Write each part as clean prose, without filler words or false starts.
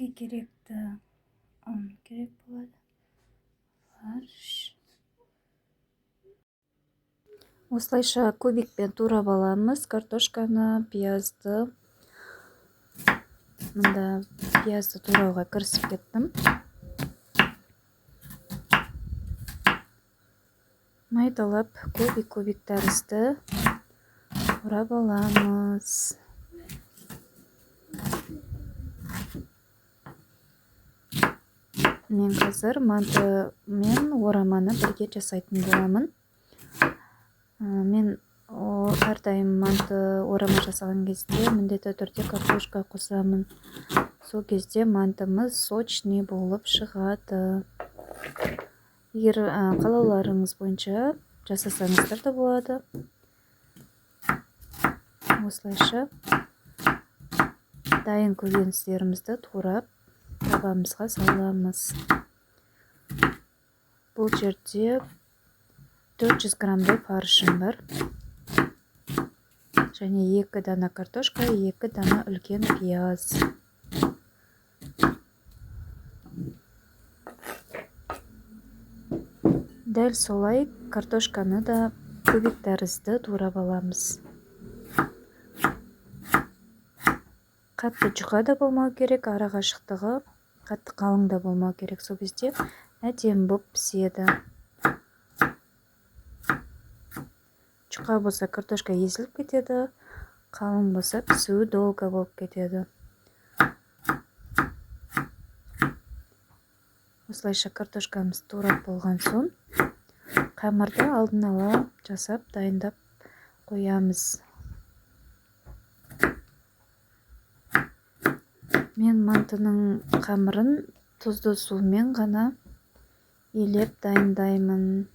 бізге керекті ұн керек болады. Фарш. Осылайша кубикпен турап аламыз картошканы, пиязды. Мында пиязды турауға кірісіп кеттім. Майдалап кубик тәрізді турап аламыз. Мен қазір манты мен ораманы бірге жасайтын боламын. Мен әрдайым манты орама жасаған кезде міндетті түрде картошка қосамын. Сол кезде мантымыз сочный болып шығады. Егер қалауларыңыз бойынша жасасаңыздар да болады. Осылайша дайын көкөністерімізді турап табамызға саламыз. Бұл жерде 400 грамдай фаршым бар. Және 2 дана картошка, 2 дана үлкен пияз. Дәл солай картошканы да кубик тәрізді турап аламыз. Қатты жұқа да болмау керек, ара қашықтығы қатты қалың да болмау керек. Сол кезде әдемі болып піседі. Жұқа болса картошка езіліп кетеді, қалың болса пісуі долго болып кетеді. Осылайша картошкамыз турап болған соң, қамырды алдын ала жасап дайындап қоямыз. Мен мантының қамырын тұзды сумен ғана елеп дайындаймын.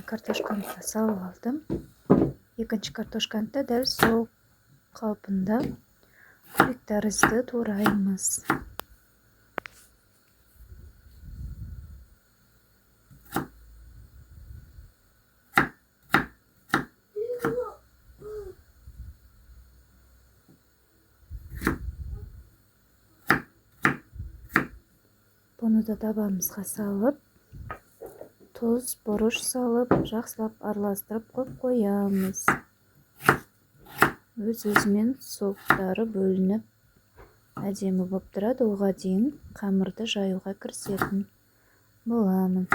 Картошканы салып алдым. Екінші картошканы да дәл сол қалпында кубик тәрізді тураймыз. Бұны да табамызға салып, тұз, бұрыш салып, жақсылап араластырып қоямыз. Өз-өзімен соқтары бөлініп, әдемі болып тұрады. Оға дейін қамырды жаюға кірісетін боламын.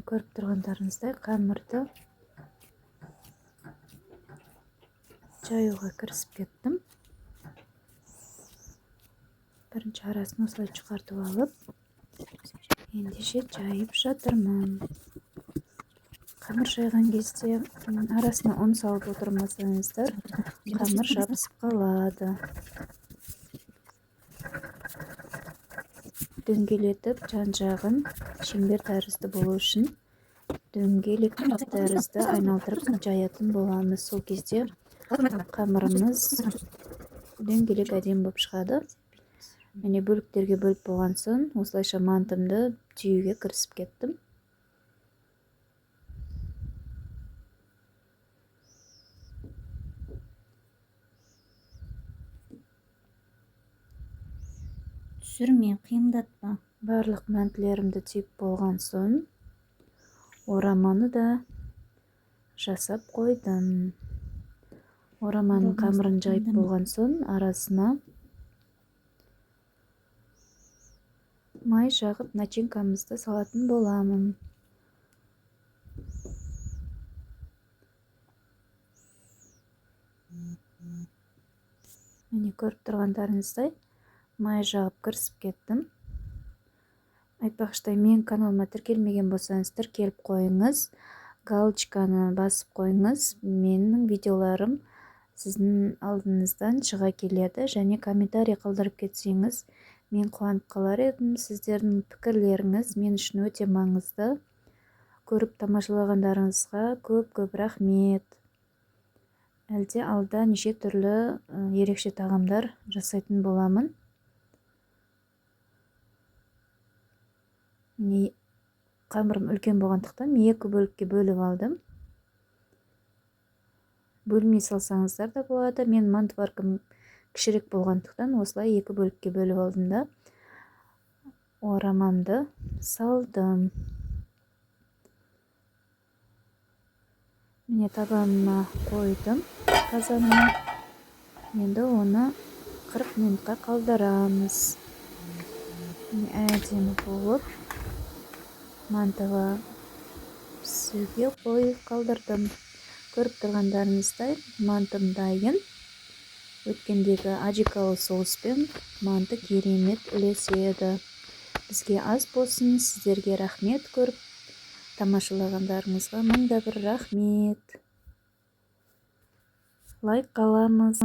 Көріп тұрғандарыңыздай қамырды жаюға кірісіп кеттім. Бірінші арасын осылай шығартып алып, ендеше жайып жатырмын. Қамыр жайған кезде арасына ұн салып отырмасаңыздар, қамыр жабысып қалады. Дөңгелетіп жан-жағын шеңбер тәрізді болу үшін дөңгелек тәрізді айналдырып жаятын боламыз. Сол кезде қамырымыз дөңгелек әдемі болып шығады. Міне бөліктерге бөліп болған соң, осылайша мантымды түйуге кірісіп кеттім. Түсірме, қиындатпа. Барлық мәнтілерімді түйіп болған соң, ораманы да жасап қойдым. Ораманың қамырын жайып болған соң, арасына май жағып начинкамызды салатын боламын. Міне көріп тұрғандарыңыздай, май жағып кірісіп кеттім. Айтпақшыдай, мен каналыма тіркелмеген болсаңыз, тіркеліп қойыңыз. Галочканы басып қойыңыз. Менің видеоларым сіздің алдыңыздан шыға келеді. Және комментарий қалдырып кетсеңіз, мен қуанып қалар едім. Сіздердің пікірлеріңіз мен үшін өте маңызды. көріп тамашалағандарыңызға көп рахмет. Әлде алда неше түрлі ерекше тағамдар жасайтын боламын. Міне қамырым үлкен болғандықтан екі бөлікке бөліп алдым. Бөлмей салсаңыздар да болады. Мен мантваркам кішірек болғандықтан осылай екі бөлікке бөліп алдым да орамамды салдым. Міне табанына қойдым қазаныма. Енді оны 40 минутқа қалдырамыз. Әдемі болып мантыға пісуге қойып қалдырдым. Көріп тұрғандарыңыздай мантым дайын. Өткендегі аджикалы соуспен манты керемет үлеседі. Бізге аз болсын, сіздерге рахмет. Көріп тамашалағандарыңызға мың да бір рахмет. Лайк қаламыз.